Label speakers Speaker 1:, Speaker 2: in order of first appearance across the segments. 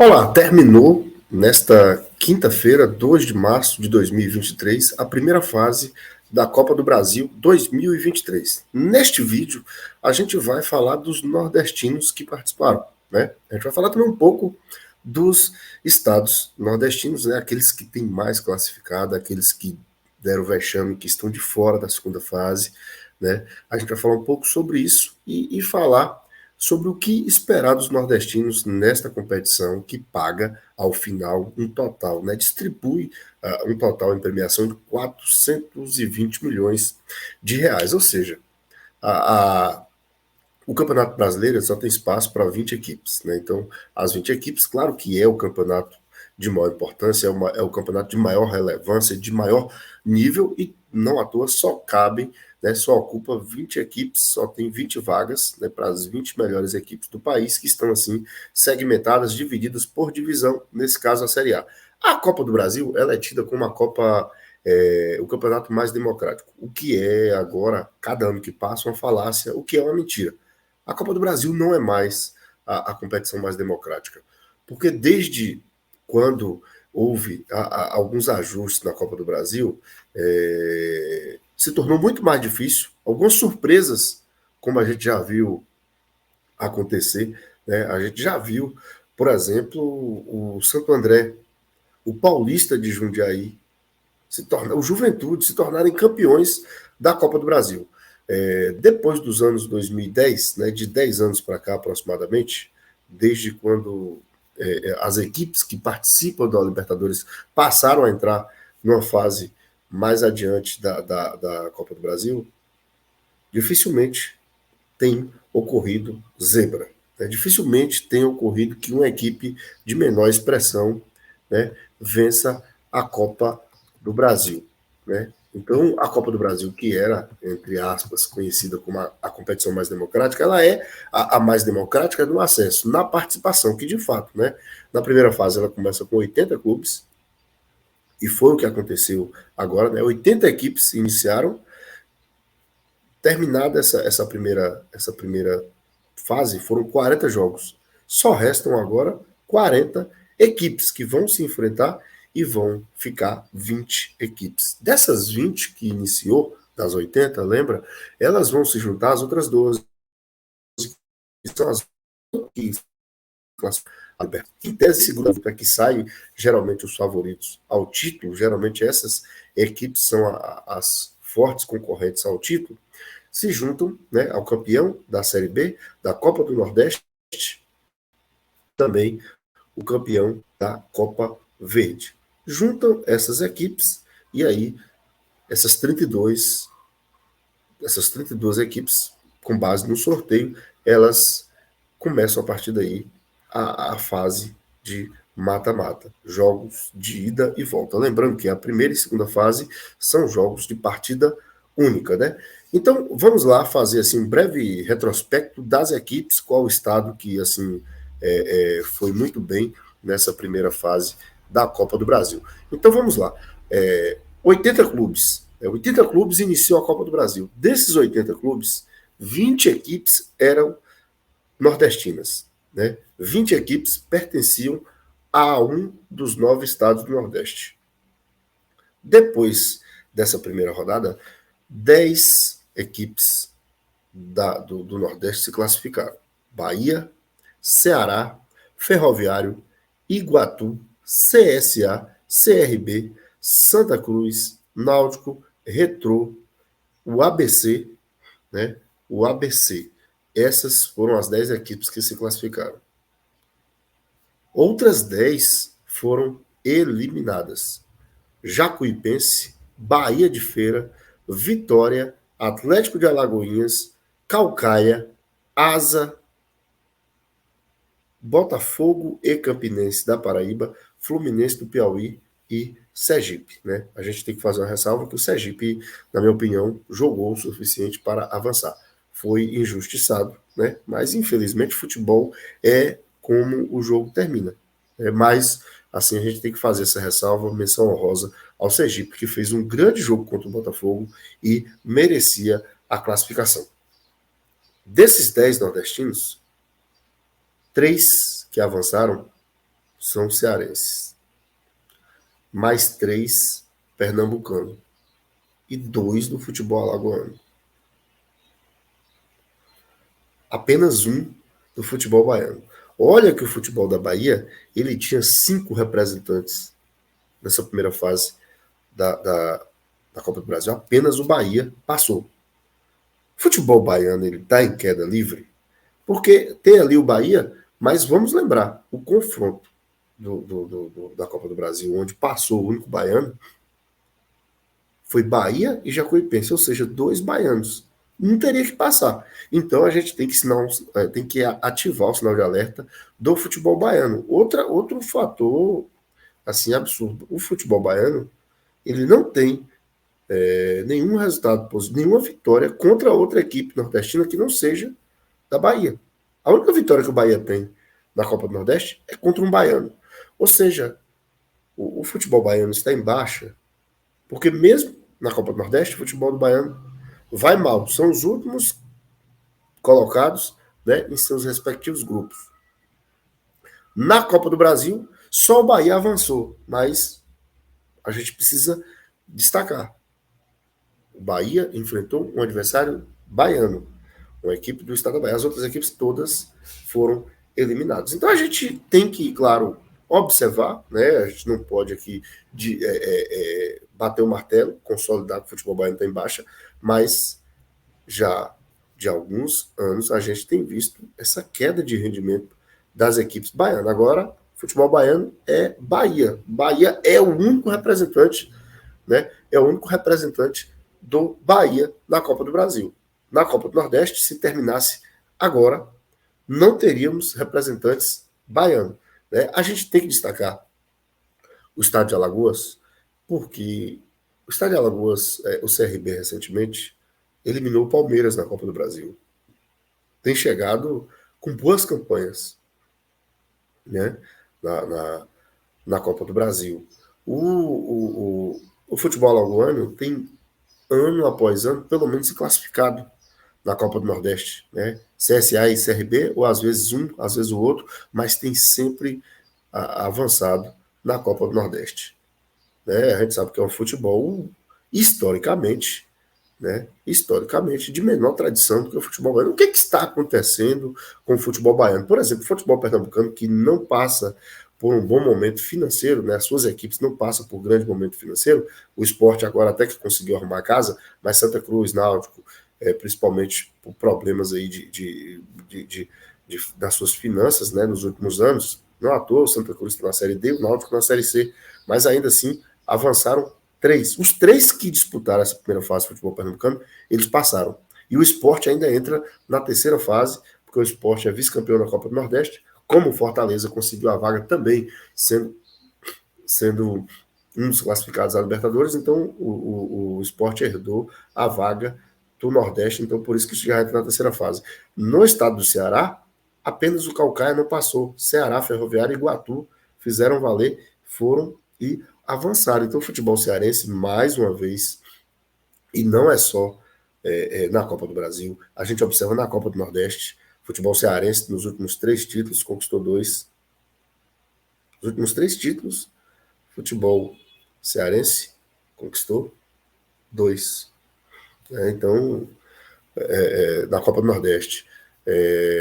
Speaker 1: Olá, terminou nesta quinta-feira, 2 de março de 2023, a primeira fase da Copa do Brasil 2023. Neste vídeo, a gente vai falar dos nordestinos que participaram, né? A gente vai falar também um pouco dos estados nordestinos, né? Aqueles que têm mais classificado, aqueles que deram vexame, que estão de fora da segunda fase, né? A gente vai falar um pouco sobre isso e falar sobre o que esperar dos nordestinos nesta competição que paga ao final um total, né, distribui um total em premiação de 420 milhões de reais, ou seja, a, a, o Campeonato Brasileiro só tem espaço para 20 equipes, né? Então, as 20 equipes, claro que é o campeonato de maior importância, é o campeonato de maior relevância, de maior nível, e não à toa só cabem, né, só ocupa 20 equipes, só tem 20 vagas, né, para as 20 melhores equipes do país, que estão assim segmentadas, divididas por divisão, nesse caso a Série A. A Copa do Brasil, ela é tida como a Copa, o campeonato mais democrático, o que é agora, cada ano que passa, uma falácia, o que é uma mentira. A Copa do Brasil não é mais a competição mais democrática, porque desde quando houve alguns ajustes na Copa do Brasil, se tornou muito mais difícil. Algumas surpresas, como a gente já viu acontecer, né? A gente já viu, por exemplo, o Santo André, o Paulista de Jundiaí, o Juventude se tornarem campeões da Copa do Brasil. Depois dos anos 2010, né, de 10 anos para cá aproximadamente, desde quando as equipes que participam da Libertadores passaram a entrar numa fase mais adiante da Copa do Brasil, dificilmente tem ocorrido zebra. Né? Dificilmente tem ocorrido que uma equipe de menor expressão, né, vença a Copa do Brasil. Né? Então, a Copa do Brasil, que era, entre aspas, conhecida como a competição mais democrática, ela é a mais democrática no acesso, na participação, que de fato, né, na primeira fase ela começa com 80 clubes, e foi o que aconteceu agora, né? 80 equipes iniciaram. Terminada essa primeira fase, foram 40 jogos. Só restam agora 40 equipes que vão se enfrentar e vão ficar 20 equipes. Dessas 20 que iniciou, das 80, lembra? Elas vão se juntar às outras 12, que são as que em tese, segunda para que saem geralmente os favoritos ao título, geralmente essas equipes são as fortes concorrentes ao título, se juntam, né, ao campeão da Série B, da Copa do Nordeste, também o campeão da Copa Verde. Juntam essas equipes e aí essas 32, essas 32 equipes, com base no sorteio, elas começam a partir daí a fase de mata-mata, jogos de ida e volta. Lembrando que a primeira e segunda fase são jogos de partida única, né? Então, vamos lá fazer assim um breve retrospecto das equipes, qual o estado que assim foi muito bem nessa primeira fase da Copa do Brasil. Então, vamos lá. 80 clubes. 80 clubes iniciou a Copa do Brasil. Desses 80 clubes, 20 equipes eram nordestinas. Né? 20 equipes pertenciam a um dos 9 estados do Nordeste. Depois dessa primeira rodada, 10 equipes do Nordeste se classificaram. Bahia, Ceará, Ferroviário, Iguatu, CSA, CRB, Santa Cruz, Náutico, Retrô, o ABC, né? O ABC. Essas foram as 10 equipes que se classificaram. Outras 10 foram eliminadas. Jacuipense, Bahia de Feira, Vitória, Atlético de Alagoinhas, Calcaia, Asa, Botafogo e Campinense da Paraíba, Fluminense do Piauí e Sergipe. Né? A gente tem que fazer uma ressalva que o Sergipe, na minha opinião, jogou o suficiente para avançar. Foi injustiçado, né? Mas infelizmente futebol é como o jogo termina. Mas assim a gente tem que fazer essa ressalva, menção honrosa ao Sergipe, que fez um grande jogo contra o Botafogo e merecia a classificação. Desses 10 nordestinos, 3 que avançaram são cearenses, mais 3 pernambucano e 2 do futebol alagoano. Apenas um do futebol baiano. Olha que o futebol da Bahia, ele tinha 5 representantes nessa primeira fase da Copa do Brasil. Apenas o Bahia passou. O futebol baiano, ele está em queda livre, porque tem ali o Bahia, mas vamos lembrar, o confronto da Copa do Brasil, onde passou o único baiano, foi Bahia e Jacuipense, ou seja, 2 baianos. Não teria que passar. Então a gente tem que ativar o sinal de alerta do futebol baiano. Outro fator assim absurdo. O futebol baiano, ele não tem nenhum resultado positivo, nenhuma vitória contra outra equipe nordestina que não seja da Bahia. A única vitória que o Bahia tem na Copa do Nordeste é contra um baiano. Ou seja, o futebol baiano está em baixa, porque mesmo na Copa do Nordeste, o futebol do baiano vai mal. São os últimos colocados, né, em seus respectivos grupos. Na Copa do Brasil, só o Bahia avançou, mas a gente precisa destacar. O Bahia enfrentou um adversário baiano, uma equipe do estado da Bahia. As outras equipes todas foram eliminadas. Então a gente tem que, claro, observar, né? A gente não pode aqui bater o martelo, consolidar que o futebol baiano está em baixa, mas já de alguns anos a gente tem visto essa queda de rendimento das equipes baianas. Agora, futebol baiano é Bahia. Bahia é o único representante, né? É o único representante do Bahia na Copa do Brasil. Na Copa do Nordeste, se terminasse agora, não teríamos representantes baianos. Né? A gente tem que destacar o estado de Alagoas, porque o estado de Alagoas, o CRB recentemente, eliminou o Palmeiras na Copa do Brasil. Tem chegado com boas campanhas, né, na Copa do Brasil. O futebol alagoano tem, ano após ano, pelo menos se classificado na Copa do Nordeste, né? CSA e CRB, ou às vezes um, às vezes o outro, mas tem sempre avançado na Copa do Nordeste. Né? A gente sabe que é um futebol historicamente, né, historicamente, de menor tradição do que o futebol baiano. O que está acontecendo com o futebol baiano? Por exemplo, o futebol pernambucano, que não passa por um bom momento financeiro, né, as suas equipes não passam por grande momento financeiro, o Sport agora até que conseguiu arrumar a casa, mas Santa Cruz, Náutico, principalmente por problemas aí das suas finanças, né, nos últimos anos, não à toa o Santa Cruz está na Série D, o Náutico na Série C, mas ainda assim avançaram 3. Os 3 que disputaram essa primeira fase do futebol pernambucano, eles passaram. E o Sport ainda entra na terceira fase, porque o Sport é vice-campeão da Copa do Nordeste, como o Fortaleza conseguiu a vaga também, sendo um dos classificados à Libertadores, então o Sport herdou a vaga do Nordeste, então por isso que já entra na terceira fase. No estado do Ceará, apenas o Caucaia não passou. Ceará, Ferroviária e Iguatu fizeram valer, foram e avançaram. Então o futebol cearense, mais uma vez, e não é só na Copa do Brasil, a gente observa na Copa do Nordeste, futebol cearense nos últimos 3 títulos conquistou 2. Nos últimos 3 títulos, futebol cearense conquistou 2. Então, na Copa do Nordeste,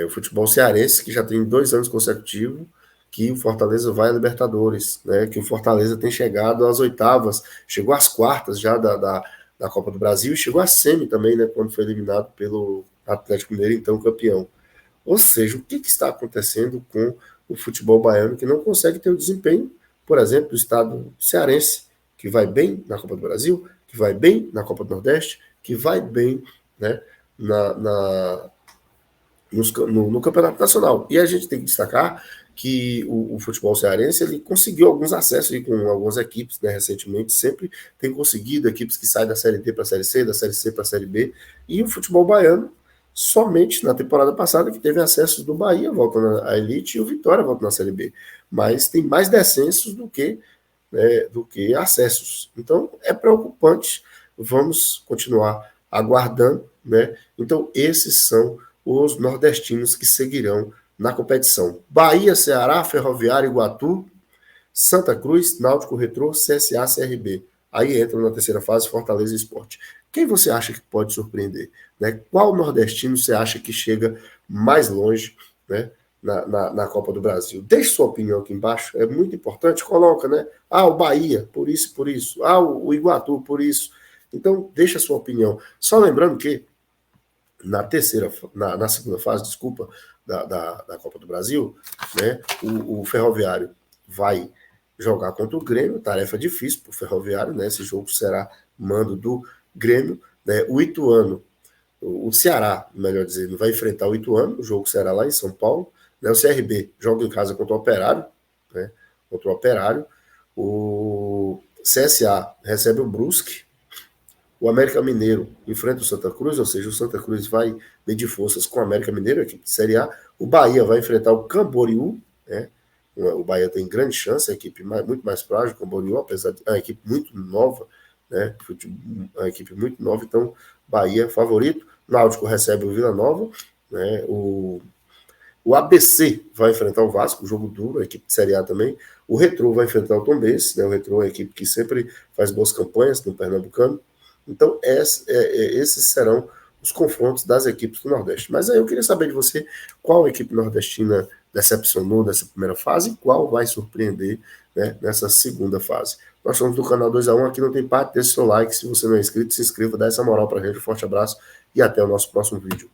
Speaker 1: o futebol cearense, que já tem 2 anos consecutivos, que o Fortaleza vai à Libertadores, né? Que o Fortaleza tem chegado às oitavas, chegou às quartas já da Copa do Brasil e chegou à semi também, né? Quando foi eliminado pelo Atlético Mineiro, então campeão. Ou seja, o que está acontecendo com o futebol baiano que não consegue ter o desempenho, por exemplo, do estado cearense, que vai bem na Copa do Brasil, que vai bem na Copa do Nordeste, que vai bem, né, no Campeonato Nacional. E a gente tem que destacar que o futebol cearense ele conseguiu alguns acessos aí com algumas equipes, né, recentemente, sempre tem conseguido equipes que saem da Série D para a Série C, da Série C para a Série B, e o futebol baiano, somente na temporada passada, que teve acessos do Bahia voltando à elite e o Vitória voltando na Série B. Mas tem mais descensos do que acessos. Então é preocupante, vamos continuar aguardando, né? Então esses são os nordestinos que seguirão na competição. Bahia, Ceará, Ferroviário, Iguatu, Santa Cruz, Náutico, Retrô, CSA, CRB. Aí entra na terceira fase Fortaleza e Sport. Quem você acha que pode surpreender? Né? Qual nordestino você acha que chega mais longe, né, na Copa do Brasil? Deixe sua opinião aqui embaixo, é muito importante. Coloca, né? Ah, o Bahia, por isso, por isso. Ah, o Iguatu, por isso. Então, deixa a sua opinião. Só lembrando que na segunda fase, desculpa, da Copa do Brasil, né, o Ferroviário vai jogar contra o Grêmio, tarefa difícil para o Ferroviário, né? Esse jogo será mando do Grêmio, né? O Ituano, o Ceará, melhor dizendo, vai enfrentar o Ituano, o jogo será lá em São Paulo, né? O CRB joga em casa contra o Operário, né? Contra o Operário, o CSA recebe o Brusque, o América Mineiro enfrenta o Santa Cruz, ou seja, o Santa Cruz vai medir forças com o América Mineiro, equipe de Série A. O Bahia vai enfrentar o Camboriú, né? O Bahia tem grande chance, a equipe muito mais frágil, o Camboriú, apesar de uma equipe muito nova, né? Uma equipe muito nova, então Bahia favorito. Náutico recebe o Vila Nova, né? O ABC vai enfrentar o Vasco, jogo duro, a equipe de Série A também. O Retrô vai enfrentar o Tombense, né? O Retrô é uma equipe que sempre faz boas campanhas no Pernambucano. Então, esses serão os confrontos das equipes do Nordeste. Mas aí eu queria saber de você qual equipe nordestina decepcionou nessa primeira fase e qual vai surpreender, né, nessa segunda fase. Nós somos do canal 2x1, aqui não tem parte, deixe seu like, se você não é inscrito, se inscreva, dá essa moral pra gente, um forte abraço e até o nosso próximo vídeo.